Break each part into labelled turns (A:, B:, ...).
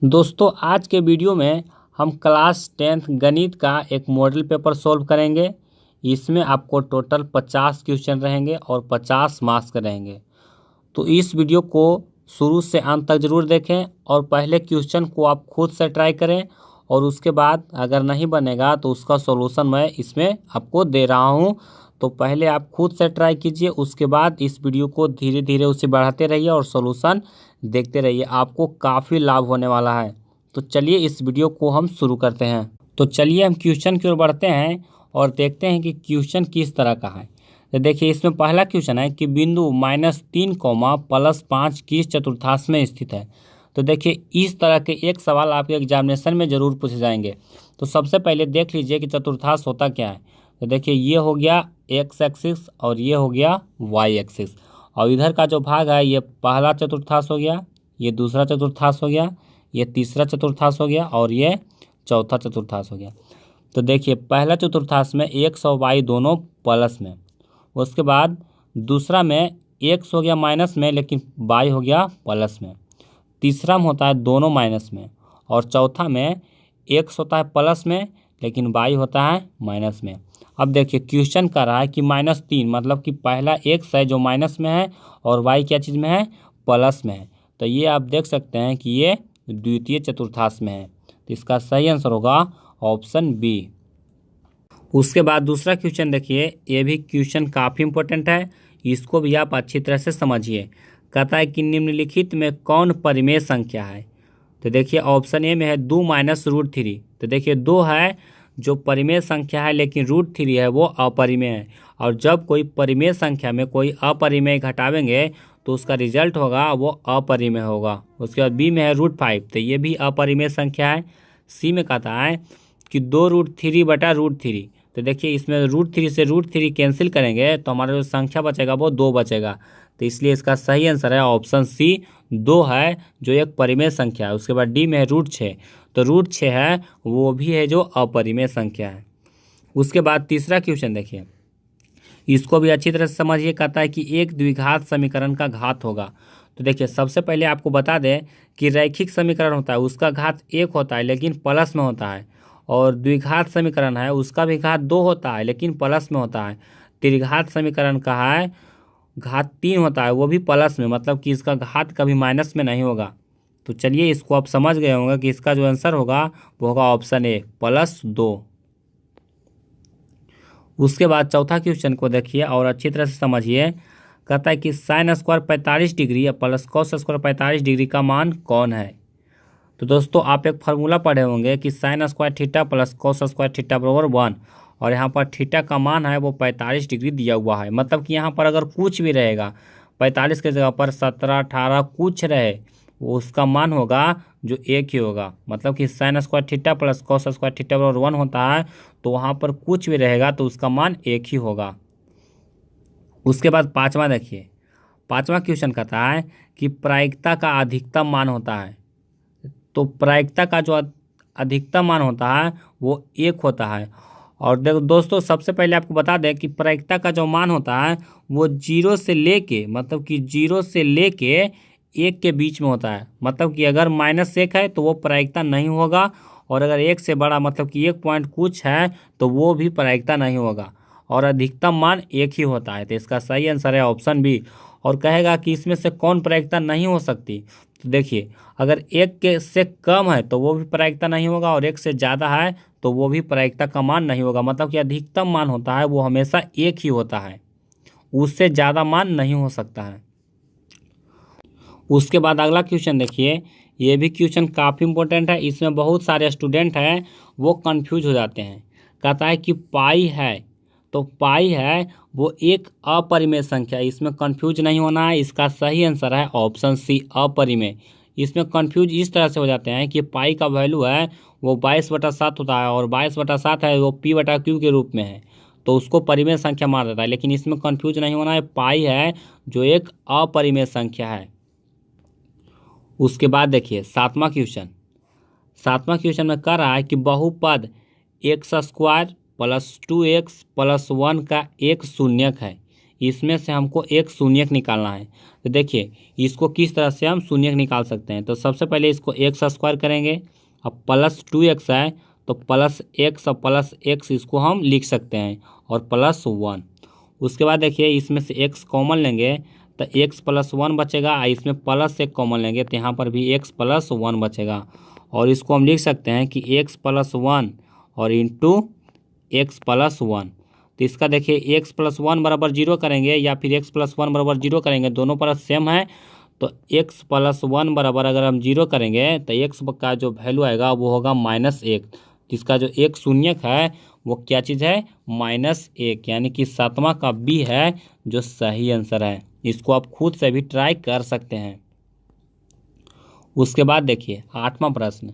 A: दोस्तों आज के वीडियो में हम क्लास 10th गणित का एक मॉडल पेपर सॉल्व करेंगे। इसमें आपको टोटल 50 क्वेश्चन रहेंगे और 50 मार्क्स के रहेंगे। तो इस वीडियो को शुरू से अंत तक ज़रूर देखें और पहले क्वेश्चन को आप खुद से ट्राई करें और उसके बाद अगर नहीं बनेगा तो उसका सॉल्यूशन मैं इसमें आपको दे रहा हूं। तो पहले आप खुद से ट्राई कीजिए, उसके बाद इस वीडियो को धीरे धीरे उसे बढ़ाते रहिए और सॉल्यूशन देखते रहिए, आपको काफ़ी लाभ होने वाला है। तो चलिए इस वीडियो को हम शुरू करते हैं। तो चलिए हम क्वेश्चन की ओर बढ़ते हैं और देखते हैं कि क्वेश्चन किस तरह का है। तो देखिए इसमें पहला क्वेश्चन है कि बिंदु -3, +5 किस चतुर्थांश में स्थित है। तो देखिए इस तरह के एक सवाल आपके एग्जामिनेशन में ज़रूर पूछे जाएंगे। तो सबसे पहले देख लीजिए कि चतुर्थांश होता क्या है। तो देखिए ये हो गया एक्स एक्सिस और ये हो गया वाई एक्सिस, और इधर का जो भाग है ये पहला चतुर्थांश हो गया, ये दूसरा चतुर्थांश हो गया, ये तीसरा चतुर्थांश हो गया और ये चौथा चतुर्थांश हो गया। तो देखिए पहला चतुर्थांश में एक्स और वाई दोनों प्लस में, उसके बाद दूसरा में एक्स हो गया माइनस में लेकिन वाई हो गया प्लस में, तीसरा में होता है दोनों माइनस में, और चौथा में एक्स होता है प्लस में लेकिन वाई होता है माइनस में। अब देखिए क्वेश्चन कर रहा है कि -3 मतलब कि पहला एक्स है जो माइनस में है और वाई क्या चीज़ में है, प्लस में है। तो ये आप देख सकते हैं कि ये द्वितीय चतुर्थांश में है। तो इसका सही आंसर होगा ऑप्शन बी। उसके बाद दूसरा क्वेश्चन देखिए, ये भी क्वेश्चन काफ़ी इंपॉर्टेंट है, इसको भी आप अच्छी तरह से समझिए। कहता है कि निम्नलिखित में कौन परिमेय संख्या है। तो देखिए ऑप्शन ए में है 2 - √3। तो देखिए 2 है जो परिमेय संख्या है लेकिन √3 है वो अपरिमेय है, और जब कोई परिमेय संख्या में कोई अपरिमेय घटावेंगे तो उसका रिजल्ट होगा वो अपरिमेय होगा। उसके बाद बी में है √5, तो ये भी अपरिमेय संख्या है। सी में कहता है कि 2√3/√3। तो देखिए इसमें √3 से √3 कैंसिल करेंगे तो हमारा जो संख्या बचेगा वो 2 बचेगा। तो इसलिए इसका सही आंसर है ऑप्शन सी 2 है जो एक परिमेय संख्या है। उसके बाद डी में है √6, तो √6 है वो भी है जो अपरिमेय संख्या है। उसके बाद तीसरा क्वेश्चन देखिए, इसको भी अच्छी तरह से समझिए। कहता है कि एक द्विघात समीकरण का घात होगा। तो देखिए सबसे पहले आपको बता दें कि रैखिक समीकरण होता है उसका घात 1 होता है लेकिन प्लस में होता है, और द्विघात समीकरण है उसका भी घात 2 होता है लेकिन प्लस में होता है। त्रिघात समीकरण का है घात 3 होता है वो भी प्लस में, मतलब कि इसका घात कभी माइनस में नहीं होगा। तो चलिए इसको आप समझ गए होंगे कि इसका जो आंसर होगा वो होगा ऑप्शन ए +2। उसके बाद चौथा क्वेश्चन को देखिए और अच्छी तरह से समझिए। कहता है कि sin² 45 डिग्री या +cos² 45 डिग्री का मान कौन है। तो दोस्तों आप एक फार्मूला पढ़े होंगे कि sin² थीटा +cos² थीटा बराबर 1, और यहाँ पर थीटा का मान है वो 45 डिग्री दिया हुआ है। मतलब कि यहाँ पर अगर कुछ भी रहेगा 45 के जगह पर 17, 18 कुछ रहे वो उसका मान होगा जो एक ही होगा। मतलब कि sin² थीटा +cos² थीटा बराबर 1 होता है, तो वहाँ पर कुछ भी रहेगा तो उसका मान एक ही होगा। उसके बाद पाँचवा देखिए, पाँचवा क्वेश्चन कहता है कि प्रायिकता का अधिकतम मान होता है। तो प्रायिकता का जो अधिकतम मान होता है वो 1 होता है। और दोस्तों सबसे पहले आपको बता दें कि प्रायिकता का जो मान होता है वो 0 से लेके, मतलब कि 0 से लेके 1 के बीच में होता है। मतलब कि अगर -1 है तो वो प्रायिकता नहीं होगा, और अगर 1 से बड़ा मतलब कि 1 पॉइंट कुछ है तो वो भी प्रायिकता नहीं होगा, और अधिकतम मान 1 ही होता है। तो इसका सही आंसर है ऑप्शन बी। और कहेगा कि इसमें से कौन प्रायिकता नहीं हो सकती। तो देखिए अगर 1 के से कम है तो वो भी प्रायिकता नहीं होगा, और 1 से ज़्यादा है तो वो भी प्रायिकता का मान नहीं होगा। मतलब कि अधिकतम मान होता है वो हमेशा 1 ही होता है, उससे ज़्यादा मान नहीं हो सकता है। उसके बाद अगला क्वेश्चन देखिए, ये भी क्वेश्चन काफ़ी इंपॉर्टेंट है, इसमें बहुत सारे स्टूडेंट हैं वो कंफ्यूज हो जाते हैं। कहता है कि पाई है, तो पाई है वो एक अपरिमेय संख्या, इसमें कंफ्यूज नहीं होना है। इसका सही आंसर है ऑप्शन सी अपरिमेय। इसमें कंफ्यूज इस तरह से हो जाते हैं कि पाई का वैल्यू है वो 22/7 होता है, और 22/7 है वो p/q के रूप में है, तो उसको परिमेय संख्या मान देता है। लेकिन इसमें कंफ्यूज नहीं होना है, पाई है जो एक अपरिमेय संख्या है। उसके बाद देखिए सातवां क्वेश्चन, सातवां क्वेश्चन में कह रहा है कि बहुपद x² + 2x + 1 का एक शून्यक है। इसमें से हमको एक शून्यक निकालना है। तो देखिए इसको किस तरह से हम शून्यक निकाल सकते हैं। तो सबसे पहले इसको एक्स स्क्वायर करेंगे, अब प्लस 2x है तो प्लस एक्स और प्लस एक्स इसको हम लिख सकते हैं और प्लस 1। उसके बाद देखिए इसमें से x कॉमन लेंगे तो x प्लस 1 बचेगा, इसमें प्लस एक कॉमन लेंगे तो यहाँ पर भी x प्लस 1 बचेगा। और इसको हम लिख सकते हैं कि x प्लस 1 और इंटू एक्स प्लस 1। तो इसका देखिए x प्लस 1 बराबर 0 करेंगे या फिर x प्लस 1 बराबर 0 करेंगे, दोनों पर सेम है। तो x प्लस 1 बराबर अगर हम 0 करेंगे तो x का जो वैल्यू आएगा वो होगा -1। इसका जो एक शून्यक है वो क्या चीज़ है, -1, यानी कि 7वां का बी है जो सही आंसर है। इसको आप खुद से भी ट्राई कर सकते हैं। उसके बाद देखिए 8वां प्रश्न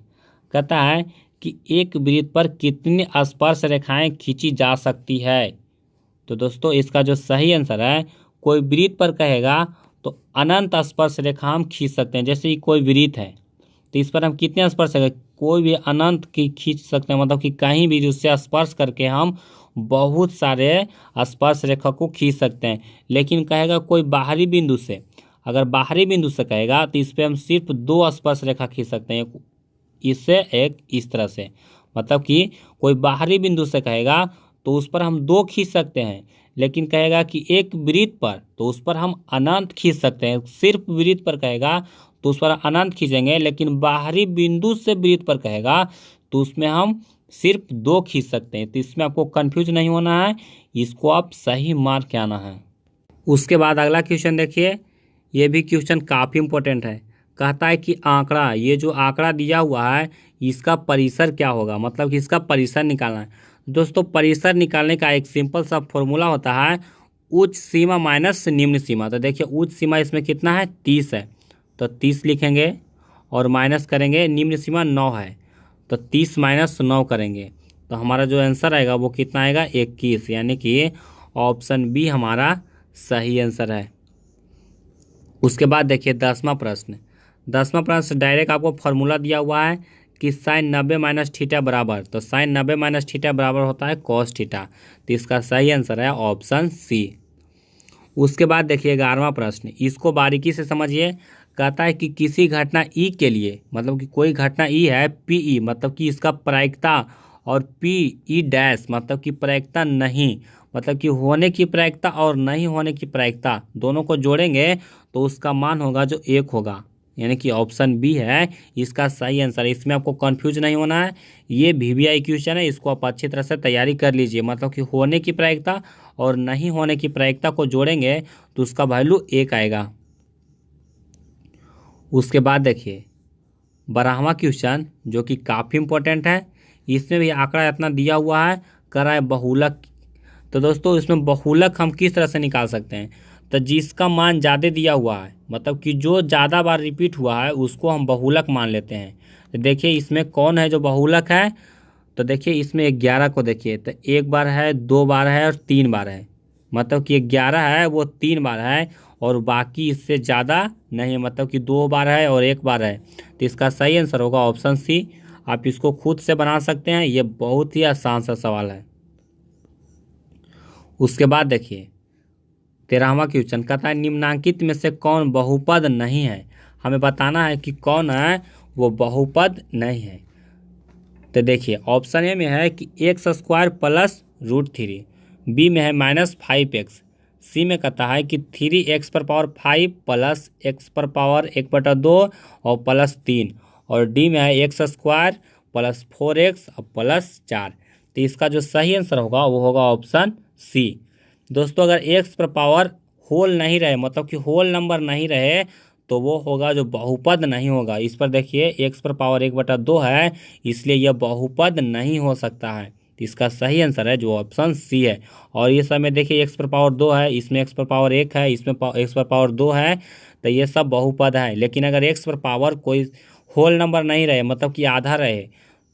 A: कहता है कि एक वृत्त पर कितनी स्पर्श रेखाएं खींची जा सकती है। तो दोस्तों इसका जो सही आंसर है, कोई वृत्त पर कहेगा तो अनंत स्पर्श रेखा हम खींच सकते हैं। जैसे कि कोई वृत्त है तो इस पर हम कितने स्पर्श रेखा, कोई भी अनंत की खींच सकते हैं, मतलब कि कहीं भी उससे स्पर्श करके हम बहुत सारे स्पर्श रेखा को खींच सकते हैं। लेकिन कहेगा कोई बाहरी बिंदु से, अगर बाहरी बिंदु से कहेगा तो इस पर हम सिर्फ 2 स्पर्श रेखा खींच सकते हैं, इससे एक इस तरह से। मतलब कि कोई बाहरी बिंदु से कहेगा तो उस पर हम 2 खींच सकते हैं, लेकिन कहेगा कि एक वृत्त पर तो उस पर हम अनंत खींच सकते हैं। सिर्फ वृत्त पर कहेगा तो उस पर अनंत खींचेंगे, लेकिन बाहरी बिंदु से वृत्त पर कहेगा तो उसमें हम सिर्फ 2 खींच सकते हैं। तो इसमें आपको कंफ्यूज नहीं होना है, इसको आप सही मार्क के आना है। उसके बाद अगला क्वेश्चन देखिए, ये भी क्वेश्चन काफ़ी इंपॉर्टेंट है। कहता है कि आंकड़ा, ये जो आंकड़ा दिया हुआ है इसका परिसर क्या होगा, मतलब कि इसका परिसर निकालना है। दोस्तों परिसर निकालने का एक सिंपल सा फॉर्मूला होता है, उच्च सीमा माइनस निम्न सीमा। तो देखिए उच्च सीमा इसमें कितना है, 30 है, तो 30 लिखेंगे और माइनस करेंगे, निम्न सीमा 9 है तो 30 माइनस 9 करेंगे तो हमारा जो आंसर आएगा वो कितना आएगा, 21, यानी कि ऑप्शन बी हमारा सही आंसर है। उसके बाद देखिए 10वां प्रश्न। 10वां प्रश्न डायरेक्ट आपको फॉर्मूला दिया हुआ है कि साइन 90 माइनस थीटा बराबर, तो साइन 90 माइनस थीटा बराबर होता है कॉस थीटा। तो इसका सही आंसर है ऑप्शन सी। उसके बाद देखिए 11वां प्रश्न, इसको बारीकी से समझिए। कहता है कि किसी घटना ई के लिए, मतलब कि कोई घटना ई है पी ई, मतलब कि इसका प्रायिकता, और पी ई डैश मतलब कि प्रायिकता नहीं, मतलब कि होने की प्रायिकता और नहीं होने की प्रायिकता, दोनों को जोड़ेंगे तो उसका मान होगा जो 1 होगा, यानी कि ऑप्शन बी है इसका सही आंसर। इसमें आपको कंफ्यूज नहीं होना है, ये वीवीआई क्वेश्चन है, इसको आप अच्छी तरह से तैयारी कर लीजिए। मतलब कि होने की प्रायिकता और नहीं होने की प्रायिकता को जोड़ेंगे तो उसका वैल्यू 1 आएगा। उसके बाद देखिए 12वां क्वेश्चन जो कि काफ़ी इंपॉर्टेंट है, इसमें भी आंकड़ा इतना दिया हुआ है, करा है बहुलक। तो दोस्तों इसमें बहुलक हम किस तरह से निकाल सकते हैं, तो जिसका मान ज़्यादा दिया हुआ है, मतलब कि जो ज़्यादा बार रिपीट हुआ है उसको हम बहुलक मान लेते हैं। तो देखिए इसमें कौन है जो बहुलक है, तो देखिए इसमें 11 को देखिए, तो 1 बार है, 2 बार है और 3 बार है, मतलब कि 11 है वो 3 बार है और बाकी इससे ज़्यादा नहीं है, मतलब कि 2 बार है और 1 बार है। तो इसका सही आंसर होगा ऑप्शन सी। आप इसको खुद से बना सकते हैं, ये बहुत ही आसान सा सवाल है। उसके बाद देखिए 13वां क्वेश्चन कहता है निम्नांकित में से कौन बहुपद नहीं है। हमें बताना है कि कौन है वो बहुपद नहीं है। तो देखिए ऑप्शन ए में है कि x² प्लस √3, बी में है -5x, सी में कहता है कि 3x⁵ प्लस x⁴ 1/2 और प्लस 3, और डी में है x² प्लस 4x और प्लस 4। तो इसका जो सही आंसर होगा वो होगा ऑप्शन सी। दोस्तों अगर x⁴ होल नहीं रहे, मतलब कि होल नंबर नहीं रहे, तो वो होगा जो बहुपद नहीं होगा। इस पर देखिए x⁴ 1/2 है, इसलिए यह बहुपद नहीं हो सकता है। इसका सही आंसर है जो ऑप्शन सी है। और ये सब में देखिए x⁴ 2 है, इसमें x⁴ 1 है, इसमें x⁴ 2 है, तो ये सब बहुपद है। लेकिन अगर x⁴ कोई होल नंबर नहीं रहे, मतलब कि आधा रहे,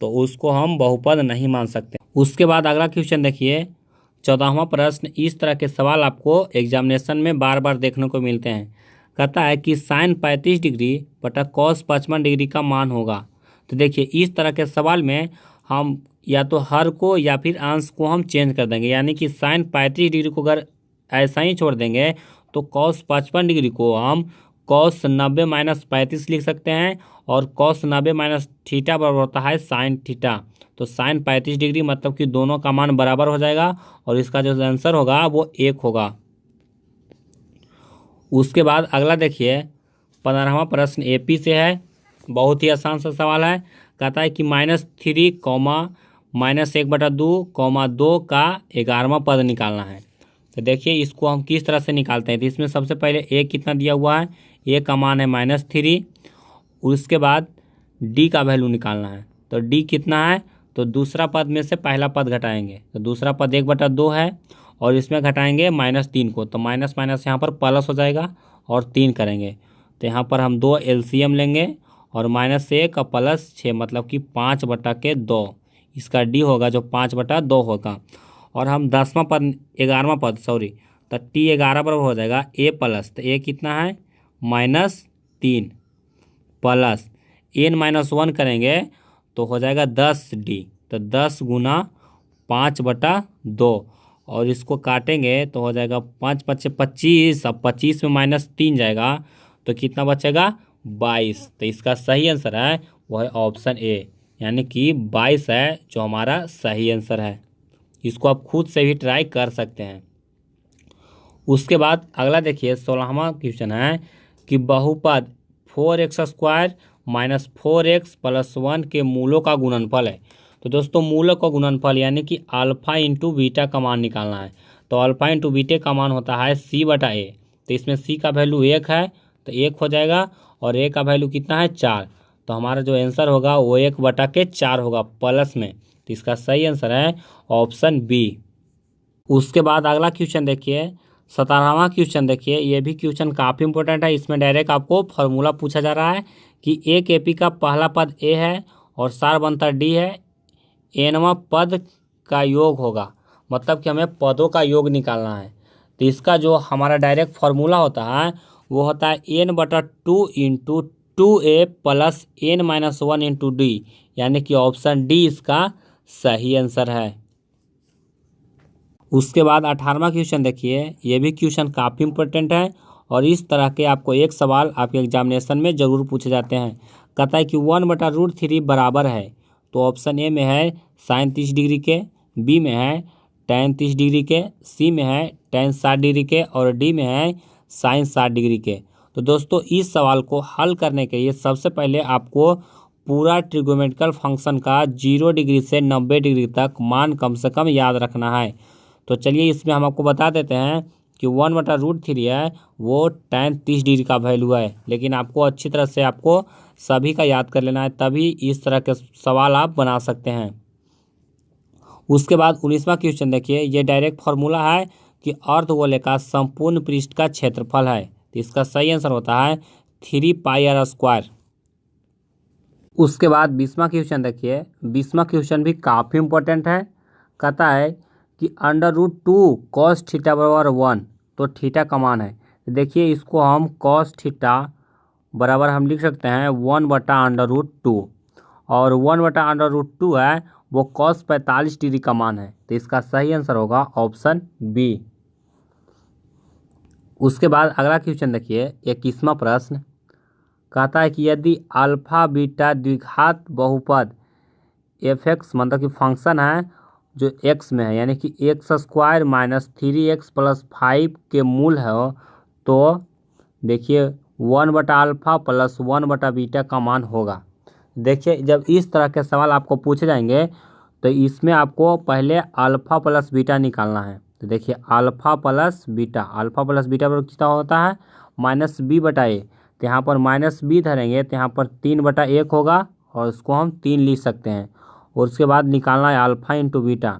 A: तो उसको हम बहुपद नहीं मान सकते। उसके बाद अगला क्वेश्चन देखिए 14वां प्रश्न। इस तरह के सवाल आपको एग्जामिनेशन में बार बार देखने को मिलते हैं। कहता है कि साइन 35 डिग्री बटा कॉस 55 डिग्री का मान होगा। तो देखिए इस तरह के सवाल में हम या तो हर को या फिर अंश को हम चेंज कर देंगे, यानी कि साइन 35 डिग्री को अगर ऐसा ही छोड़ देंगे तो cos 55 डिग्री को हम cos 90 माइनस 35 लिख सकते हैं, और cos 90 माइनस थीटा बराबर होता है साइन थीटा। तो साइन 35 डिग्री मतलब कि दोनों का मान बराबर हो जाएगा, और इसका जो आंसर होगा वो 1 होगा। उसके बाद अगला देखिए 15वां प्रश्न एपी से है, बहुत ही आसान सा सवाल है। कहता है कि -3 कॉमा -1/2 का 11वां पद निकालना है। तो देखिए इसको हम किस तरह से निकालते हैं। तो इसमें सबसे पहले ए कितना दिया हुआ है, ए का मान है -3। उसके बाद डी का वैल्यू निकालना है। तो डी कितना है, तो दूसरा पद में से पहला पद घटाएंगे। तो दूसरा पद 1/2 है, और इसमें घटाएंगे -3 को। तो माइनस माइनस यहाँ पर प्लस हो जाएगा और 3 करेंगे। तो यहाँ पर हम 2 एलसीएम लेंगे, और -1 और +6 मतलब कि 5/2। इसका डी होगा जो 5/2 होगा। और हम 10वां पद 11वां पद तो टी 11 बराबर हो जाएगा ए प्लस। तो ए कितना है -3 प्लस n-1 करेंगे तो हो जाएगा 10d। तो 10 गुना 5/2, और इसको काटेंगे तो हो जाएगा 5 × 5 = 25। अब 25 में -3 जाएगा तो कितना बचेगा 22। तो इसका सही आंसर है वो है ऑप्शन ए, यानी कि 22 है जो हमारा सही आंसर है। इसको आप खुद से भी ट्राई कर सकते हैं। उसके बाद अगला देखिए 16वां क्वेश्चन है कि बहुपद 4x² - 4x + 1 के मूलों का गुणनफल है। तो दोस्तों मूलों का गुणनफल यानी कि अल्फा इंटू बीटा का मान निकालना है। तो अल्फा इंटू बीटा का मान होता है c/a। तो इसमें c का वैल्यू 1 है तो 1 हो जाएगा, और a का वैल्यू कितना है 4। तो हमारा जो आंसर होगा वो 1/4 होगा प्लस में। तो इसका सही आंसर है ऑप्शन बी। उसके बाद अगला क्वेश्चन देखिए 17वां क्वेश्चन देखिए, ये भी क्वेश्चन काफ़ी इंपॉर्टेंट है। इसमें डायरेक्ट आपको फार्मूला पूछा जा रहा है कि एक एपी का पहला पद ए है और सार बनता डी है, एनवां पद का योग होगा। मतलब कि हमें पदों का योग निकालना है। तो इसका जो हमारा डायरेक्ट फार्मूला होता है वो होता है n/2 × 2a + n-1 × d, यानी कि ऑप्शन डी इसका सही आंसर है। उसके बाद 18वां क्वेश्चन देखिए, ये भी क्वेश्चन काफ़ी इंपॉर्टेंट है, और इस तरह के आपको एक सवाल आपके एग्जामिनेशन में ज़रूर पूछे जाते हैं। कहता है कि 1/√3 बराबर है। तो ऑप्शन ए में है साइन 30 डिग्री के, बी में है tan 30 डिग्री के, सी में है tan 60 डिग्री के, और डी में है साइन 60 डिग्री के। तो दोस्तों इस सवाल को हल करने के लिए सबसे पहले आपको पूरा ट्रिगोनोमेट्रिकल फंक्शन का 0 डिग्री से 90 डिग्री तक मान कम से कम याद रखना है। तो चलिए इसमें हम आपको बता देते हैं कि 1/√3 है वो tan 30 डिग्री का वैल्यू है। लेकिन आपको अच्छी तरह से आपको सभी का याद कर लेना है, तभी इस तरह के सवाल आप बना सकते हैं। उसके बाद 19वां क्वेश्चन देखिए, ये डायरेक्ट फार्मूला है कि अर्धगोले का संपूर्ण पृष्ठ का क्षेत्रफल है। तो इसका सही आंसर होता है 3πr²। उसके बाद 20वां क्वेश्चन देखिए, 20वां क्वेश्चन भी काफ़ी इंपॉर्टेंट है। कहता है कि √2 cos θ = 1। तो थीटा का मान है। देखिए इसको हम cos θ बराबर हम लिख सकते हैं 1/√2, और 1/√2 है वो cos 45 डिग्री का मान है। तो इसका सही आंसर होगा ऑप्शन बी। उसके बाद अगला क्वेश्चन देखिए 21वां प्रश्न। कहता है कि यदि अल्फा बीटा द्विघात बहुपद f(x) मतलब कि फंक्शन है जो x में है, यानी कि x² - 3x + 5 के मूल है, तो देखिए 1/α + 1/बीटा का मान होगा। देखिए जब इस तरह के सवाल आपको पूछे जाएंगे तो इसमें आपको पहले अल्फा प्लस बीटा निकालना है। तो देखिए अल्फा प्लस बीटा पर कितना होता है -b/a। तो यहाँ पर -b धरेंगे तो यहाँ पर 3/1 होगा, और उसको हम 3 लिख सकते हैं। और उसके बाद निकालना है अल्फा इंटू बीटा।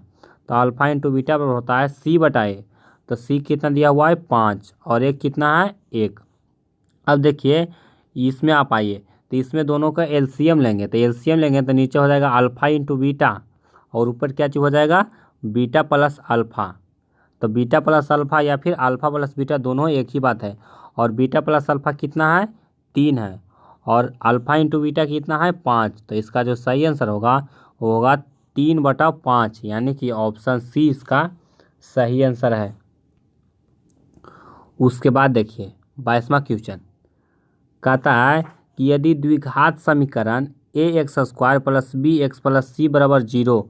A: तो अल्फा इंटू बीटा पर होता है c/a। तो c कितना दिया हुआ है 5, और एक कितना है 1। अब देखिए इसमें आप आइए, तो इसमें दोनों का एलसीएम लेंगे। तो एलसीएम लेंगे तो नीचे हो जाएगा अल्फा इंटू बीटा, और ऊपर क्या चीज़ हो जाएगा बीटा प्लस अल्फा। तो बीटा प्लस अल्फा या फिर अल्फा प्लस बीटा दोनों एक ही बात है। और बीटा प्लस अल्फा कितना है 3 है, और अल्फा इंटू बीटा कितना है 5। तो इसका जो सही आंसर होगा वो होगा 3/5, यानी कि ऑप्शन सी इसका सही आंसर है। उसके बाद देखिए 22वां क्वेश्चन कहता है कि यदि द्विघात समीकरण ax² प्लस bx प्लस सी बराबर 0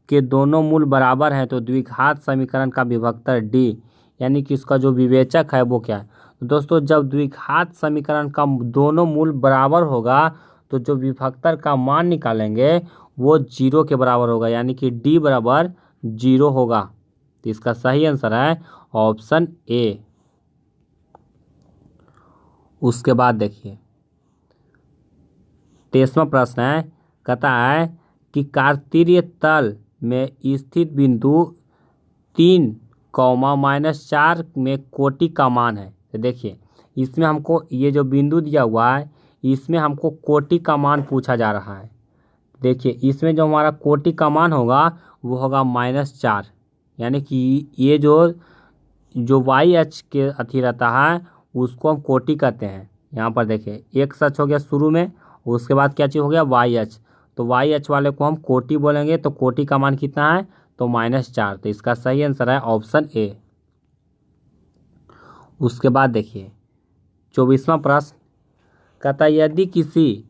A: के दोनों मूल बराबर हैं तो द्विघात समीकरण का विभक्तर d यानी कि इसका जो विवेचक है वो क्या है। तो दोस्तों जब द्विघात समीकरण का दोनों मूल बराबर होगा तो जो विभक्तर का मान निकालेंगे वो 0 के बराबर होगा, यानी कि d बराबर 0 होगा। तो इसका सही आंसर है ऑप्शन ए। उसके बाद देखिए 23वां प्रश्न है, कहता है कि कार्तीय तल में स्थित बिंदु 3, -4 में कोटि का मान है। तो देखिए इसमें हमको ये जो बिंदु दिया हुआ है इसमें हमको कोटि का मान पूछा जा रहा है। देखिए इसमें जो हमारा कोटि का मान होगा वो होगा -4, यानी कि ये जो वाई एच के अथी रहता है उसको हम कोटि कहते हैं। यहाँ पर देखिए एक सच हो गया शुरू में, उसके बाद क्या चीज़ हो गया वाई एच, तो वाई एच वाले को हम कोटि बोलेंगे। तो कोटि का मान कितना है तो -4, तो इसका सही आंसर है ऑप्शन ए। उसके बाद देखिए 24वां प्रश्न कहता है यदि किसी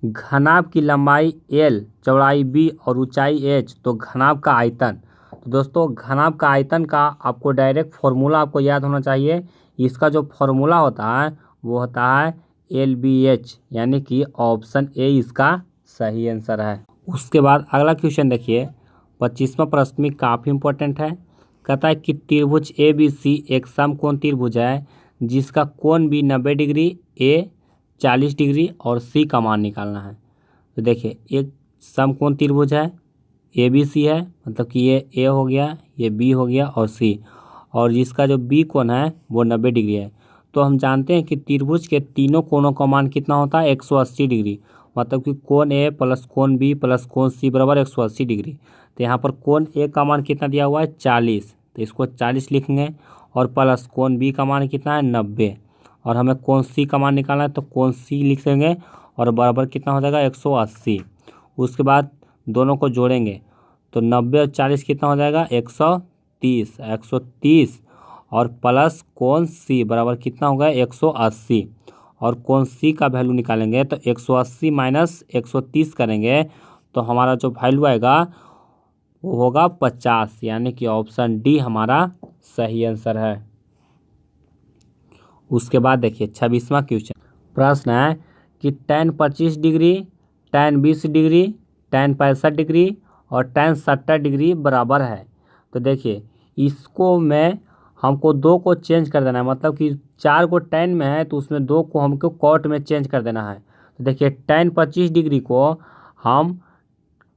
A: घनाभ की लंबाई l, चौड़ाई b और ऊंचाई h तो घनाभ का आयतन। तो दोस्तों घनाभ का आयतन का आपको डायरेक्ट फॉर्मूला आपको याद होना चाहिए। इसका जो फॉर्मूला होता है वो होता है LBH, यानी कि ऑप्शन ए इसका सही आंसर है। उसके बाद अगला क्वेश्चन देखिए 25वां प्रश्न में काफ़ी इंपॉर्टेंट है। कहता है कि त्रिभुज ABC एक समकोण त्रिभुज है जिसका कोण B 90 डिग्री, A 40 डिग्री और C का मान निकालना है। तो देखिए एक समकोण त्रिभुज है ABC है, मतलब कि ये A हो गया, ये B हो गया और C, और जिसका जो B कोण है वो 90 डिग्री है। तो हम जानते हैं कि त्रिभुज के तीनों कोणों का मान कितना होता है 180 डिग्री, मतलब कि कोण A प्लस कोण B प्लस कोण C बराबर 180 डिग्री। तो यहाँ पर कोण A का मान कितना दिया हुआ है 40, तो इसको 40 लिखेंगे, और प्लस कोण B का मान कितना है 90, और हमें कोण C का मान निकालना है तो कोण C लिख देंगे और बराबर कितना हो जाएगा 180। उसके बाद दोनों को जोड़ेंगे तो 90 और 40 कितना हो जाएगा 130 और प्लस कोण C बराबर कितना होगा 180, और कोण C का वैल्यू निकालेंगे तो 180 माइनस 130 करेंगे तो हमारा जो वैल्यू आएगा वो होगा 50, यानी कि ऑप्शन डी हमारा सही आंसर है। उसके बाद देखिए 26वां क्वेश्चन प्रश्न है कि tan 25 degree, tan 20 degree, tan 65 degree और tan 70 डिग्री बराबर है। तो देखिए इसको में हमको 2 को चेंज कर देना है, मतलब कि 4 को tan में है तो उसमें 2 को हमको cot में चेंज कर देना है। तो देखिए tan 25 डिग्री को हम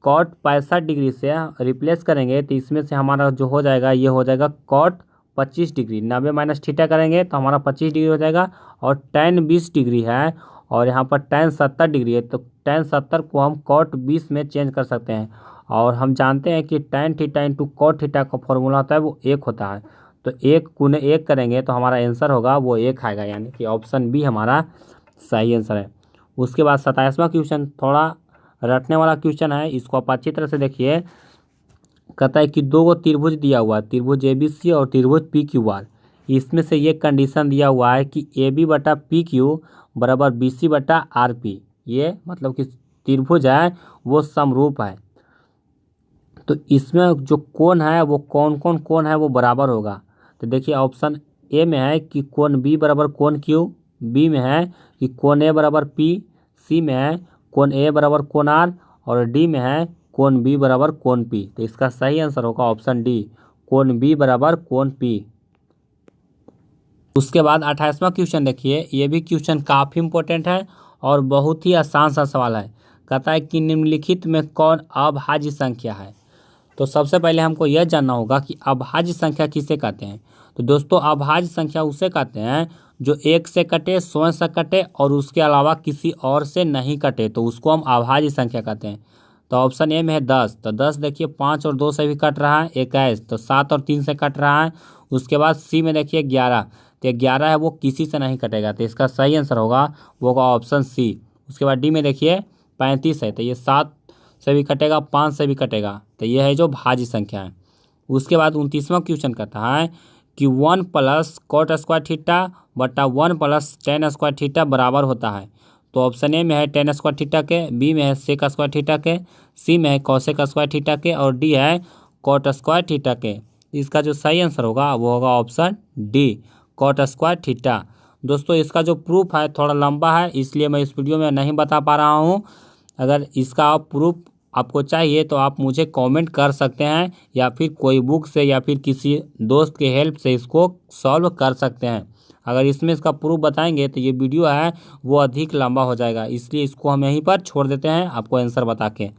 A: cot 65 डिग्री से रिप्लेस करेंगे तो इसमें से हमारा जो हो जाएगा ये हो जाएगा cot 25 डिग्री, 90 माइनस थीटा करेंगे तो हमारा 25 डिग्री हो जाएगा, और tan 20 डिग्री है और यहाँ पर tan 70 डिग्री है तो tan 70 को हम cot 20 में चेंज कर सकते हैं। और हम जानते हैं कि tan theta into cot theta का फॉर्मूला होता है वो 1 होता है, तो 1 गुने 1 करेंगे तो हमारा आंसर होगा वो 1 आएगा, यानी कि ऑप्शन बी हमारा सही आंसर है। उसके बाद 27वां क्वेश्चन थोड़ा रटने वाला क्वेश्चन है, इसको आप अच्छी तरह से देखिए। कहता है कि 2 गो त्रिभुज दिया हुआ है, त्रिभुज ABC और त्रिभुज PQR। इसमें से ये कंडीशन दिया हुआ है कि AB बटा PQ बराबर BC बटा RP, ये मतलब कि त्रिभुज है वो समरूप है। तो इसमें जो कोण है वो कौन कौन कोण है वो बराबर होगा। तो देखिए ऑप्शन ए में है कि कोण B बराबर कोण Q, बी में है कि कोण A बराबर P, सी में है कोण A बराबर कोण R, और डी में है कोण B बराबर कोण P। तो इसका सही आंसर होगा ऑप्शन डी, कोण B बराबर कोण P। उसके बाद 28वां क्वेश्चन देखिए, ये भी क्वेश्चन काफ़ी इंपॉर्टेंट है और बहुत ही आसान सा सवाल है। कहता है कि निम्नलिखित में कौन अभाज्य संख्या है। तो सबसे पहले हमको यह जानना होगा कि अभाज्य संख्या किसे कहते हैं। तो दोस्तों अभाज्य संख्या उसे कहते हैं जो 1 से कटे, स्वयं से कटे और उसके अलावा किसी और से नहीं कटे, तो उसको हम अभाज्य संख्या कहते हैं। तो ऑप्शन ए में है 10, तो 10 देखिए 5 और 2 से भी कट रहा है, 21 तो 7 और 3 से कट रहा है। उसके बाद सी में देखिए 11, तो 11 है वो किसी से नहीं कटेगा, तो इसका सही आंसर होगा वो होगा ऑप्शन सी। उसके बाद डी में देखिए 35 है, तो ये 7 से भी कटेगा, 5 से भी कटेगा, तो ये है जो भाज्य संख्या है। उसके बाद 29वां क्वेश्चन कहता है कि 1 प्लस कॉट स्क्वायर थीटा बटा 1 प्लस टेन स्क्वायर थीटा बराबर होता है। तो ऑप्शन ए में है टेन स्क्वायर थीटा के, बी में है सेक स्क्वायर थीटा के, सी में है कॉसेक स्क्वायर थीटा के और डी है कॉट स्क्वायर थीटा के। इसका जो सही आंसर होगा वो होगा option D, cot square theta. दोस्तों इसका जो प्रूफ है थोड़ा लंबा है, इसलिए मैं इस वीडियो में नहीं बता पा रहा हूँ। अगर इसका प्रूफ आपको चाहिए तो आप मुझे कमेंट कर सकते हैं, या फिर कोई बुक से या फिर किसी दोस्त के हेल्प से इसको सॉल्व कर सकते हैं। अगर इसमें इसका प्रूफ बताएंगे तो ये वीडियो है वो अधिक लंबा हो जाएगा, इसलिए इसको हम यहीं पर छोड़ देते हैं आपको आंसर बता के।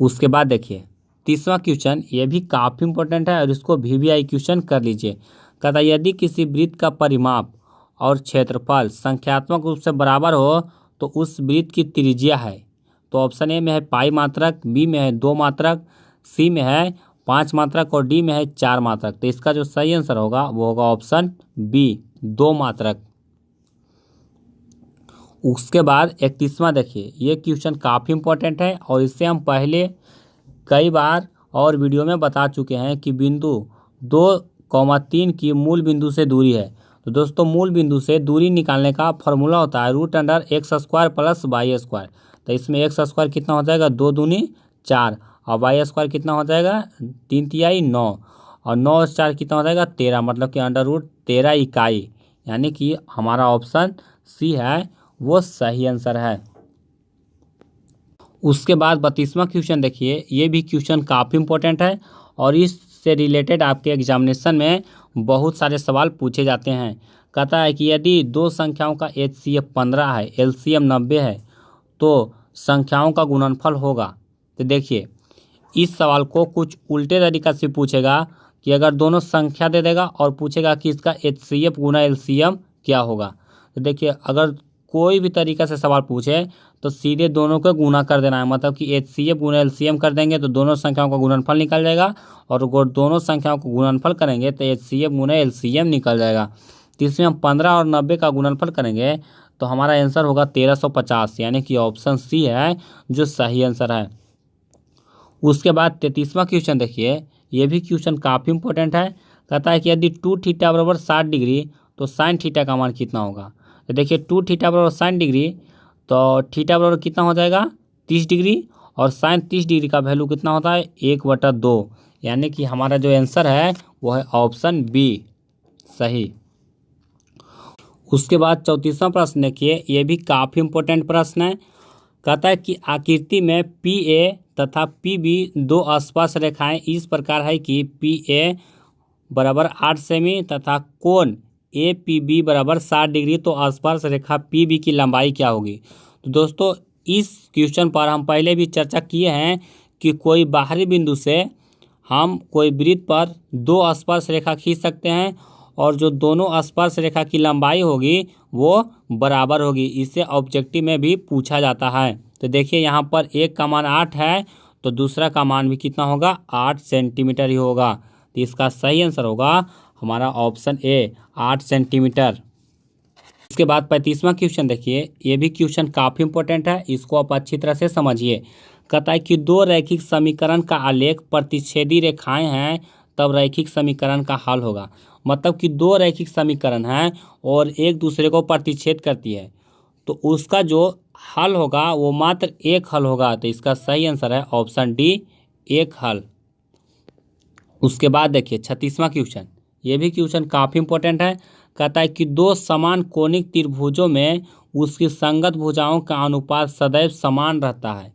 A: उसके बाद देखिए तीसरा क्वेश्चन, ये भी काफ़ी इंपॉर्टेंट है और इसको VVI क्वेश्चन कर लीजिए। कहता है यदि किसी वृत्त का परिमाप और क्षेत्रफल संख्यात्मक रूप से बराबर हो तो उस वृत्त की त्रिज्या है। तो ऑप्शन ए में है पाई मात्रक, बी में है 2 मात्रक, सी में है 5 मात्रक और डी में है 4 मात्रक। तो इसका जो सही आंसर होगा वो होगा ऑप्शन बी, 2 मात्रक। उसके बाद 31वां देखिए, ये क्वेश्चन काफ़ी इंपॉर्टेंट है और इससे हम पहले कई बार और वीडियो में बता चुके हैं कि बिंदु 2,3 की मूल बिंदु से दूरी है। तो दोस्तों मूल बिंदु से दूरी निकालने का फॉर्मूला होता है √x² प्लस y²। तो इसमें x स्क्वायर कितना हो जाएगा, 2 दूनी 4 और y स्क्वायर कितना हो जाएगा 3 तिहाई 9 और 9 और 4 कितना हो जाएगा 13, मतलब कि √13 इकाई, यानी कि हमारा ऑप्शन सी है वो सही आंसर है। उसके बाद 32वां क्वेश्चन देखिए, ये भी क्वेश्चन काफ़ी इंपॉर्टेंट है और इससे रिलेटेड आपके एग्जामिनेशन में बहुत सारे सवाल पूछे जाते हैं। कहता है कि यदि दो संख्याओं का HCF 15 है, LCM 90 है तो संख्याओं का गुणनफल होगा। तो देखिए इस सवाल को कुछ उल्टे तरीक़ा से पूछेगा कि अगर दोनों संख्या दे देगा और पूछेगा कि इसका HCF गुना LCM क्या होगा। तो देखिए अगर कोई भी तरीक़ा से सवाल पूछे तो सीधे दोनों को गुना कर देना है, मतलब कि HCF गुना LCM कर देंगे तो दोनों संख्याओं का गुणनफल निकल जाएगा, और अगर दोनों संख्याओं को गुणनफल करेंगे तो HCF गुना LCM निकल जाएगा। तो इसमें हम 15 और 90 का गुणनफल करेंगे तो हमारा आंसर होगा 1350, यानी कि ऑप्शन सी है जो सही आंसर है। उसके बाद 33वां क्वेश्चन देखिए, ये भी क्वेश्चन काफ़ी इंपॉर्टेंट है। कहता है कि यदि 2 थीटा बराबर 60 डिग्री तो साइन थीटा का मान कितना होगा। तो देखिए 2 थीटा बराबर 60 डिग्री तो थीटा बराबर कितना हो जाएगा 30 डिग्री, और साइन 30 डिग्री का वैल्यू कितना होता है 1/2, यानी कि हमारा जो आंसर है वो है ऑप्शन बी, सही। उसके बाद 34वां प्रश्न देखिए, ये भी काफ़ी इंपॉर्टेंट प्रश्न है। कहता है कि आकृति में PA तथा PB दो आसपास रेखाएं इस प्रकार है कि PA बराबर 8 सेमी तथा कोण APB बराबर 60 डिग्री, तो आसपास रेखा PB की लंबाई क्या होगी। तो दोस्तों इस क्वेश्चन पर हम पहले भी चर्चा किए हैं कि कोई बाहरी बिंदु से हम कोई वृत्त पर दो आसपास रेखा खींच सकते हैं और जो दोनों आसपास रेखा की लंबाई होगी वो बराबर होगी। इससे ऑब्जेक्टिव में भी पूछा जाता है। तो देखिए यहाँ पर एक का मान 8 है तो दूसरा का मान भी कितना होगा 8 सेंटीमीटर ही होगा। तो इसका सही आंसर होगा हमारा ऑप्शन ए, 8 सेंटीमीटर। उसके बाद 35वां क्वेश्चन देखिए, ये भी क्वेश्चन काफ़ी इंपॉर्टेंट है, इसको आप अच्छी तरह से समझिए। कहता है कि दो रैखिक समीकरण का आलेख प्रतिच्छेदी रेखाएं हैं तब रैखिक समीकरण का हल होगा। मतलब कि दो रैखिक समीकरण हैं और एक दूसरे को प्रतिच्छेद करती है तो उसका जो हल होगा वो मात्र एक हल होगा। तो इसका सही आंसर है ऑप्शन डी, एक हल। उसके बाद देखिए 36वां क्वेश्चन, ये भी क्वेश्चन काफ़ी इंपॉर्टेंट है। कहता है कि दो समान कोणिक त्रिभुजों में उसकी संगत भुजाओं का अनुपात सदैव समान रहता है,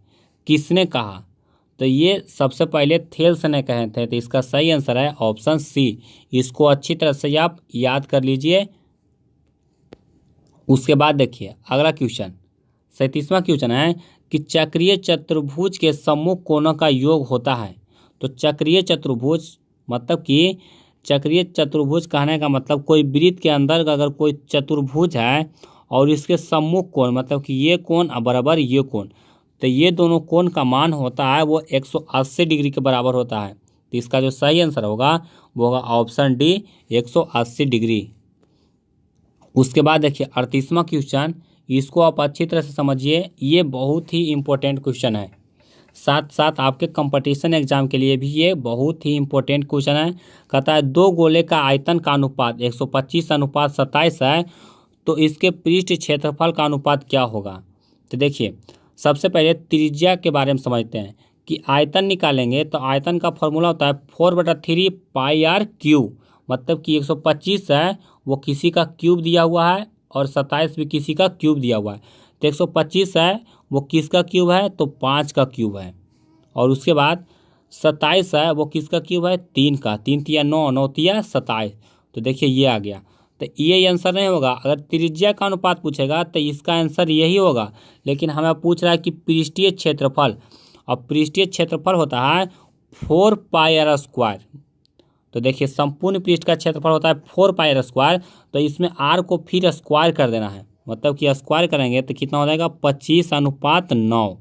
A: किसने कहा। तो ये सबसे पहले थेल्स ने कहे थे। तो इसका सही आंसर है ऑप्शन सी, इसको अच्छी तरह से आप याद कर लीजिए। उसके बाद देखिए अगला क्वेश्चन 37वां क्वेश्चन है कि चक्रीय चतुर्भुज के सम्मुख कोणों का योग होता है। तो चक्रीय चतुर्भुज मतलब कि चक्रीय चतुर्भुज कहने का मतलब कोई वृत्त के अंदर अगर कोई चतुर्भुज है और इसके सम्मुख कोण मतलब कि ये कोण बराबर ये कोण, तो ये दोनों कोण का मान होता है वो 180 डिग्री के बराबर होता है। तो इसका जो सही आंसर होगा वो होगा ऑप्शन डी, 180 डिग्री। उसके बाद देखिए 38वां क्वेश्चन, इसको आप अच्छी तरह से समझिए, ये बहुत ही इम्पोर्टेंट क्वेश्चन है। साथ साथ आपके कंपटीशन एग्जाम के लिए भी ये बहुत ही इंपॉर्टेंट क्वेश्चन है। कहता है 2 गोले का आयतन का अनुपात 125:27 है, तो इसके पृष्ठ क्षेत्रफल का अनुपात क्या होगा। तो देखिए, सबसे पहले त्रिज्या के बारे में समझते हैं कि आयतन निकालेंगे तो आयतन का फॉर्मूला होता है 4/3 पाई आर क्यूब। मतलब कि 125 है वो किसी का क्यूब दिया हुआ है और 27 भी किसी का क्यूब दिया हुआ है। तो 125 है वो किसका क्यूब है, तो 5 का क्यूब है। और उसके बाद 27 है वो किसका क्यूब है, 3 का। 3 तिया 9, 9 तिया 27। तो देखिए ये आ गया। तो ये आंसर नहीं होगा। अगर त्रिज्या का अनुपात पूछेगा तो इसका आंसर यही होगा, लेकिन हमें पूछ रहा है कि पृष्ठीय क्षेत्रफल। अब पृष्ठीय क्षेत्रफल होता है 4 पाई आर स्क्वायर। तो देखिए संपूर्ण पृष्ठ का क्षेत्रफल होता है 4 पाई आर स्क्वायर। तो इसमें आर को फिर स्क्वायर कर देना है, मतलब कि स्क्वायर करेंगे तो कितना हो जाएगा, 25:9।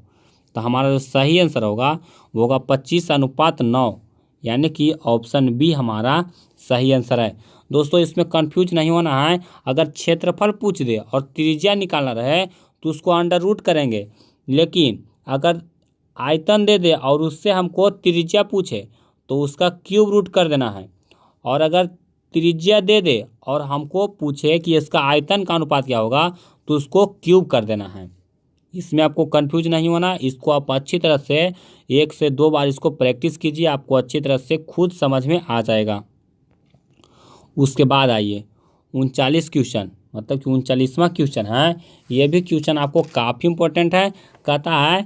A: तो हमारा जो सही आंसर होगा वो होगा 25:9, यानी कि ऑप्शन बी हमारा सही आंसर है। दोस्तों इसमें कंफ्यूज नहीं होना है। अगर क्षेत्रफल पूछ दे और त्रिज्या निकालना रहे तो उसको अंडर रूट करेंगे, लेकिन अगर आयतन दे दे और उससे हमको त्रिज्या पूछे तो उसका क्यूब रूट कर देना है। और अगर त्रिज्या दे दे और हमको पूछे कि इसका आयतन का अनुपात क्या होगा तो उसको क्यूब कर देना है। इसमें आपको कंफ्यूज नहीं होना। इसको आप अच्छी तरह से 1 से 2 बार इसको प्रैक्टिस कीजिए, आपको अच्छी तरह से खुद समझ में आ जाएगा। उसके बाद आइए 39 क्वेश्चन, मतलब कि 39वां क्वेश्चन है। ये भी क्वेश्चन आपको काफ़ी इंपॉर्टेंट है। कहता है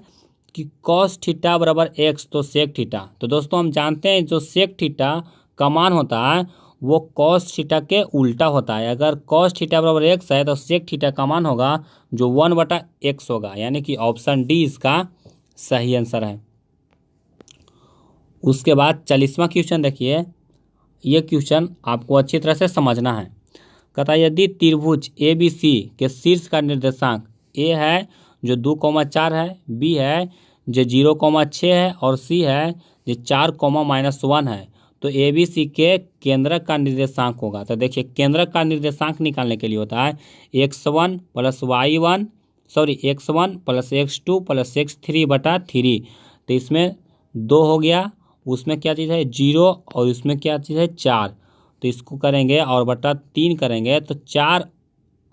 A: कि कॉस थीटा बराबर एक्स तो सेक थीटा। तो दोस्तों हम जानते हैं जो सेक थीटा का मान होता है वो कॉस थीटा के उल्टा होता है। अगर कॉस थीटा बराबर एक्स है तो सेक थीटा का मान होगा जो 1/x होगा, यानी कि ऑप्शन डी इसका सही आंसर है। उसके बाद 40वां क्वेश्चन देखिए। ये क्वेश्चन आपको अच्छी तरह से समझना है। कहता है यदि त्रिभुज ए बी सी के शीर्ष का निर्देशांक ए है जो 2,4 है, बी है जो 0,6 है और सी है जो 4,-1 है, तो ए बी सी के केंद्रक का निर्देशांक होगा। तो देखिए केंद्रक का निर्देशांक निकालने के लिए होता है x1 + y1 x1 + x2 + x3/3। तो इसमें 2 हो गया, उसमें क्या चीज़ है 0 और उसमें क्या चीज़ है 4। तो इसको करेंगे और बटा 3 करेंगे तो 4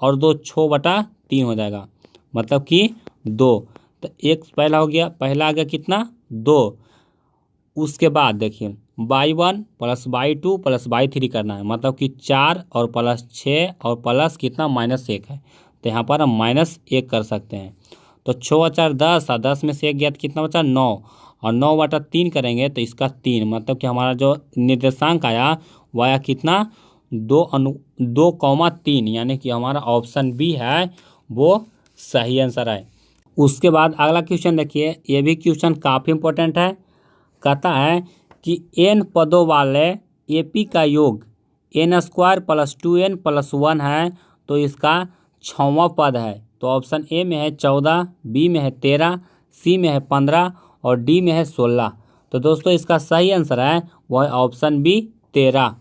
A: और 2 6/3 हो जाएगा, मतलब कि 2। तो एक पहला हो गया, पहला आ गया कितना 2। उसके बाद देखिए y1 + y2 + y3 करना है, मतलब कि 4 और +6 और प्लस कितना -1 है। तो यहाँ पर हम -1 कर सकते हैं। तो 6 और 4 10 और 10 में से 1 गया तो कितना बचा 9 और 9/3 करेंगे तो इसका 3, मतलब कि हमारा जो निर्देशांक आया वो आया कितना 2,3, यानी कि हमारा ऑप्शन बी है वो सही आंसर है। उसके बाद अगला क्वेश्चन देखिए। ये भी क्वेश्चन काफ़ी इंपॉर्टेंट है। कहता है कि n पदों वाले AP का योग n² + 2n + 1 है, तो इसका 6वां पद है। तो ऑप्शन ए में है 14, बी में है 13, सी में है 15 और डी में है 16। तो दोस्तों इसका सही आंसर है वो है ऑप्शन बी 13।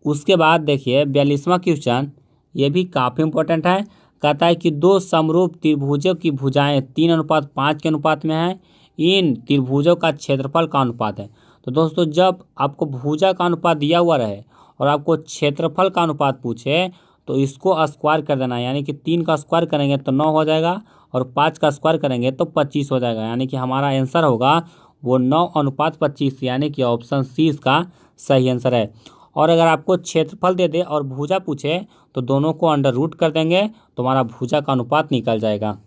A: उसके बाद देखिए 42वां क्वेश्चन। ये भी काफ़ी इंपॉर्टेंट है। कहता है कि 2 समरूप त्रिभुजों की भुजाएं 3:5 के अनुपात में है। इन त्रिभुजों का क्षेत्रफल का अनुपात है। तो दोस्तों जब आपको भुजा का अनुपात दिया हुआ रहे और आपको क्षेत्रफल का अनुपात पूछे तो इसको स्क्वायर कर देना है, यानी कि 3 का स्क्वायर करेंगे तो 9 हो जाएगा और 5 का स्क्वायर करेंगे तो 25 हो जाएगा, यानी कि हमारा आंसर होगा वो 9:25, यानी कि ऑप्शन सी इसका सही आंसर है। और अगर आपको क्षेत्रफल दे दे और भुजा पूछे तो दोनों को अंडर रूट कर देंगे तो हमारा भुजा का अनुपात निकल जाएगा।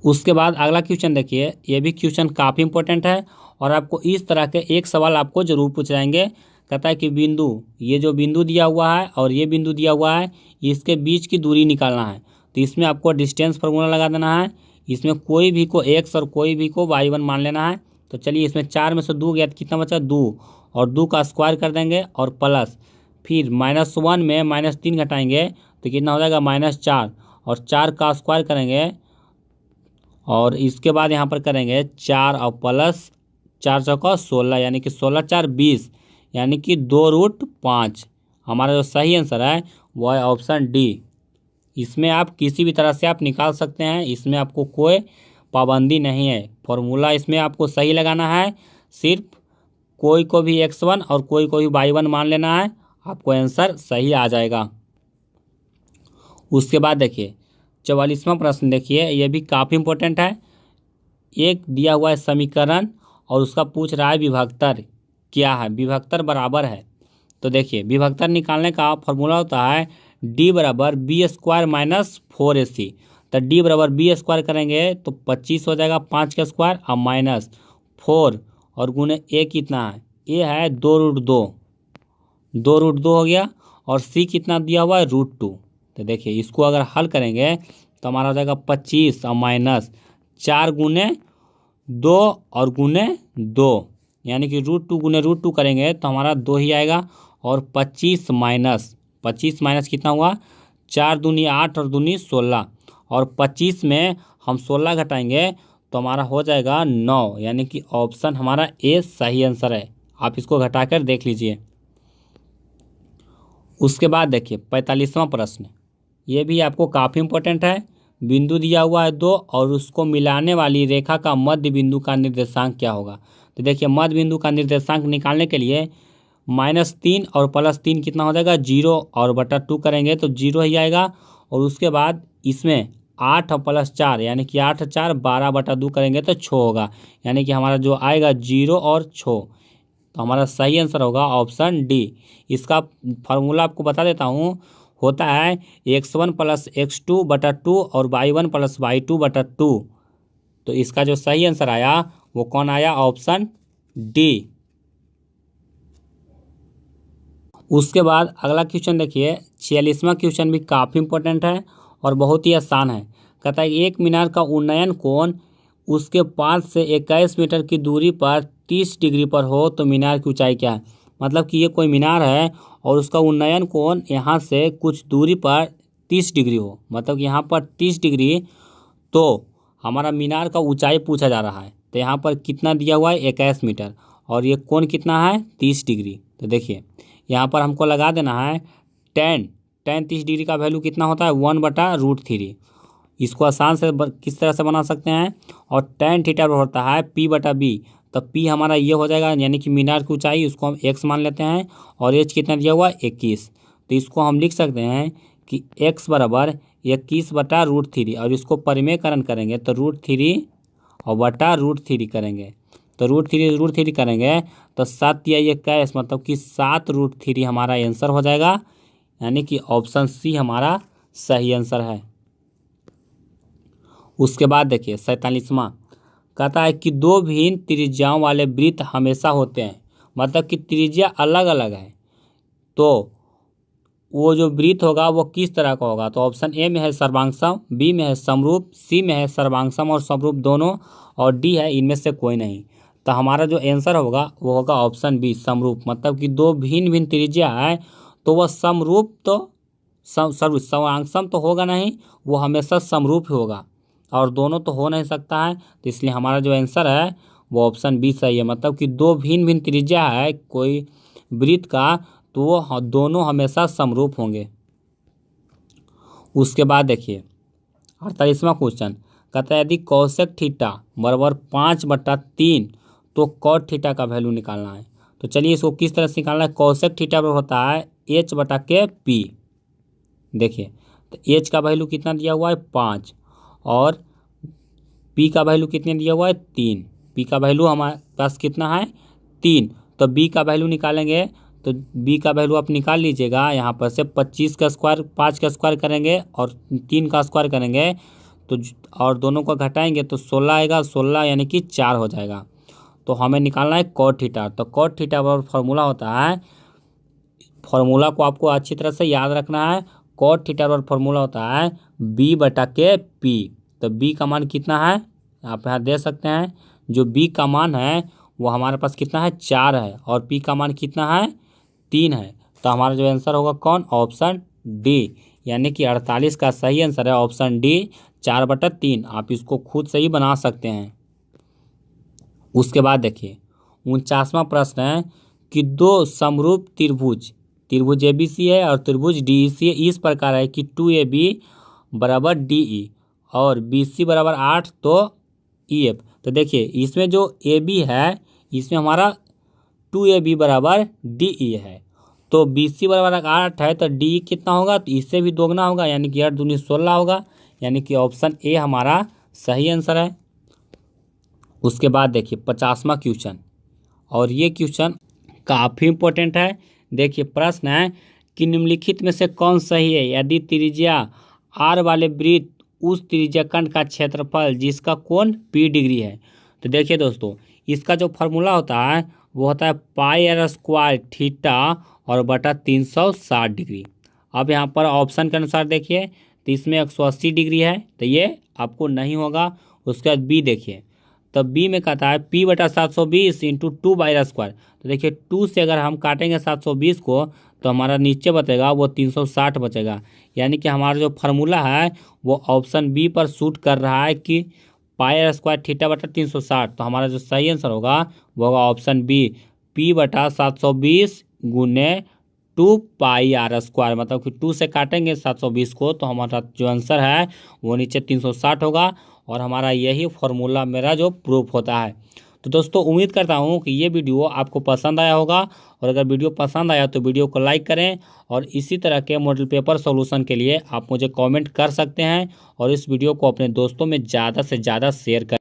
A: उसके बाद अगला क्वेश्चन देखिए। ये भी क्वेश्चन काफ़ी इंपॉर्टेंट है और आपको इस तरह के एक सवाल आपको जरूर पूछ जाएंगे। कहता है कि बिंदु, ये जो बिंदु दिया हुआ है और ये बिंदु दिया हुआ है, इसके बीच की दूरी निकालना है। तो इसमें आपको डिस्टेंस फार्मूला लगा देना है। इसमें कोई भी को x और कोई भी को y1 मान लेना है। तो चलिए इसमें 4 में से 2 गया तो कितना बचा 2 और 2 का स्क्वायर कर देंगे और प्लस फिर -1 में -3 घटाएंगे तो कितना हो जाएगा -4 और 4 का स्क्वायर करेंगे और इसके बाद यहाँ पर करेंगे 4 और प्लस 4 चौका 16, यानी कि 16 4 20, यानी कि 2√5। हमारा जो सही आंसर है वो है ऑप्शन डी। इसमें आप किसी भी तरह से आप निकाल सकते हैं, इसमें आपको कोई पाबंदी नहीं है, फॉर्मूला इसमें आपको सही लगाना है। सिर्फ कोई को भी x1 और कोई को भी y1 मान लेना है, आपको आंसर सही आ जाएगा। उसके बाद देखिए 44वां प्रश्न देखिए, यह भी काफ़ी इंपॉर्टेंट है। एक दिया हुआ है समीकरण और उसका पूछ रहा है विभक्तर क्या है, विभक्तर बराबर है। तो देखिए विभक्तर निकालने का फॉर्मूला होता है d बराबर बी स्क्वायर माइनस 4ac। तो d बराबर बी स्क्वायर करेंगे तो 25 हो जाएगा, 5 का स्क्वायर और माइनस 4 और गुने a कितना है, a है 2√2, 2√2 हो गया और c कितना दिया हुआ है √2। तो देखिए इसको अगर हल करेंगे तो हमारा हो जाएगा 25 और माइनस 4 गुने 2 और गुने 2, यानी कि √2 गुने √2 करेंगे तो हमारा 2 ही आएगा। और 25 माइनस कितना हुआ, 4 दूनी 8 और दूनी 16, और 25 में हम 16 घटाएंगे तो हमारा हो जाएगा 9, यानी कि ऑप्शन हमारा ए सही आंसर है। आप इसको घटाकर देख लीजिए। उसके बाद देखिए 45वां प्रश्न, ये भी आपको काफ़ी इंपॉर्टेंट है। बिंदु दिया हुआ है 2 और उसको मिलाने वाली रेखा का मध्य बिंदु का निर्देशांक क्या होगा। तो देखिए मध्य बिंदु का निर्देशांक निकालने के लिए -3 और +3 कितना हो जाएगा, 0 और बटा 2 करेंगे तो 0 ही आएगा। और उसके बाद इसमें 8 और +4 यानी कि 8 और 4 12 बटा 2 करेंगे तो 6 होगा, यानी कि हमारा जो आएगा 0 और 6। तो हमारा सही आंसर होगा ऑप्शन डी। इसका फार्मूला आपको बता देता हूँ, होता है x1 + x2 बटा 2 और y1 + y2 बटा 2। तो इसका जो सही आंसर आया वो कौन आया, ऑप्शन डी। उसके बाद अगला क्वेश्चन देखिए 46वां क्वेश्चन भी काफ़ी इंपॉर्टेंट है और बहुत ही आसान है। कहता है एक मीनार का उन्नयन कोण उसके 5 से 21 मीटर की दूरी पर 30 डिग्री पर हो तो मीनार की ऊंचाई क्या है। मतलब कि ये कोई मीनार है और उसका उन्नयन कोण यहाँ से कुछ दूरी पर 30 डिग्री हो, मतलब कि यहाँ पर 30 डिग्री, तो हमारा मीनार का ऊंचाई पूछा जा रहा है। तो यहाँ पर कितना दिया हुआ है 21 मीटर और ये कोण कितना है 30 डिग्री। तो देखिए यहाँ पर हमको लगा देना है tan 30 डिग्री का वैल्यू कितना होता है 1/√3। इसको आसान से किस तरह से बना सकते हैं, और tan थीटा होता है p/b। तो p हमारा ये हो जाएगा, यानी कि मीनार की ऊंचाई, उसको हम x मान लेते हैं और h कितना दिया हुआ है 21। तो इसको हम लिख सकते हैं कि x बराबर 21/√3 और इसको परिमेयकरण करेंगे तो √3 और बटा √3 करेंगे तो √3 करेंगे तो 7 या 21, मतलब कि 7√3 हमारा आंसर हो जाएगा, यानी कि ऑप्शन सी हमारा सही आंसर है। उसके बाद देखिए 47वां, कहता है कि दो भिन्न त्रिज्याओं वाले वृत्त हमेशा होते हैं, मतलब कि त्रिज्या अलग अलग है, तो वो जो वृत्त होगा वो किस तरह का होगा। तो ऑप्शन ए में है सर्वांगसम, बी में है समरूप, सी में है सर्वांगसम और समरूप दोनों, और डी है इनमें से कोई नहीं। तो हमारा जो आंसर होगा वो होगा ऑप्शन बी समरूप, मतलब कि दो भिन्न भिन्न त्रिज्या है तो वह समरूप, तो सर्वांगसम तो होगा नहीं, वो हमेशा समरूप ही होगा, और दोनों तो हो नहीं सकता है। तो इसलिए हमारा जो आंसर है वो ऑप्शन बी सही है, मतलब कि दो भिन्न भिन्न त्रिज्या है कोई वृत्त का तो वो दोनों हमेशा समरूप होंगे। उसके बाद देखिए 48वां क्वेश्चन, कहता है यदि कोसेक थीटा बराबर 5/3 तो कॉट थीटा का वैल्यू निकालना है। तो चलिए इसको किस तरह से निकालना है। कोसेक थीटा बराबर होता है h/k p। देखिए तो h का वैल्यू कितना दिया हुआ है 5 और p का वैल्यू कितने दिया हुआ है 3। p का वैल्यू हमारे पास कितना है 3, तो b का वैल्यू निकालेंगे तो b का वैल्यू आप निकाल लीजिएगा। यहाँ पर से 25 का स्क्वायर 5 का स्क्वायर करेंगे और 3 का स्क्वायर करेंगे तो और दोनों को घटाएंगे तो 16 आएगा, 16 यानी कि 4 हो जाएगा। तो हमें निकालना है कॉट थीटा। तो कॉट थीटा पर फॉर्मूला होता है, फॉर्मूला को आपको अच्छी तरह से याद रखना है। कॉट थीटा पर फॉर्मूला होता है b/k p। तो b का मान कितना है आप यहाँ दे सकते हैं, जो b का मान है वो हमारे पास कितना है 4 है और p का मान कितना है 3 है। तो हमारा जो आंसर होगा कौन, ऑप्शन डी, यानी कि 48 का सही आंसर है ऑप्शन डी 4/3। आप इसको खुद से ही बना सकते हैं। उसके बाद देखिए 49वां प्रश्न है कि दो समरूप त्रिभुज ABC है और त्रिभुज DEC इस प्रकार है कि 2AB = DE और BC = 8 तो ई एफ। तो देखिए इसमें जो ए बी है इसमें हमारा 2AB बराबर DE है। तो BC बराबर 8 है तो DE कितना होगा, तो इससे भी दोगुना होगा, यानी कि 8 दूनी 16 होगा, यानी कि ऑप्शन ए हमारा सही आंसर है। उसके बाद देखिए 50वां क्वेश्चन, और ये क्वेश्चन काफ़ी इंपॉर्टेंट है। देखिए प्रश्न है कि निम्नलिखित में से कौन सही है यदि त्रिज्या R वाले वृत्त उस त्रिज्याखंड का क्षेत्रफल जिसका कोण P डिग्री है। तो देखिए दोस्तों इसका जो फॉर्मूला होता है वो होता है πr² थीटा और बटा 360 डिग्री। अब यहाँ पर ऑप्शन के अनुसार देखिए तो इसमें 180 डिग्री है तो ये आपको नहीं होगा। उसके बाद बी देखिए, तब बी में कहता है P बटा 720 इंटू 2πr²। तो देखिए 2 से अगर हम काटेंगे 720 को तो हमारा नीचे बचेगा वो 360 बचेगा, यानी कि हमारा जो फार्मूला है वो ऑप्शन बी पर सूट कर रहा है कि πr² थीटा बटा 360। तो हमारा जो सही आंसर होगा वो होगा ऑप्शन बी P बटा 720 गुने 2πr²। मतलब कि 2 से काटेंगे 720 को तो हमारा जो आंसर है वो नीचे 360 होगा, और हमारा यही फॉर्मूला मेरा जो प्रूफ होता है। तो दोस्तों उम्मीद करता हूँ कि ये वीडियो आपको पसंद आया होगा, और अगर वीडियो पसंद आया तो वीडियो को लाइक करें, और इसी तरह के मॉडल पेपर सॉल्यूशन के लिए आप मुझे कमेंट कर सकते हैं, और इस वीडियो को अपने दोस्तों में ज़्यादा से ज़्यादा शेयर करें।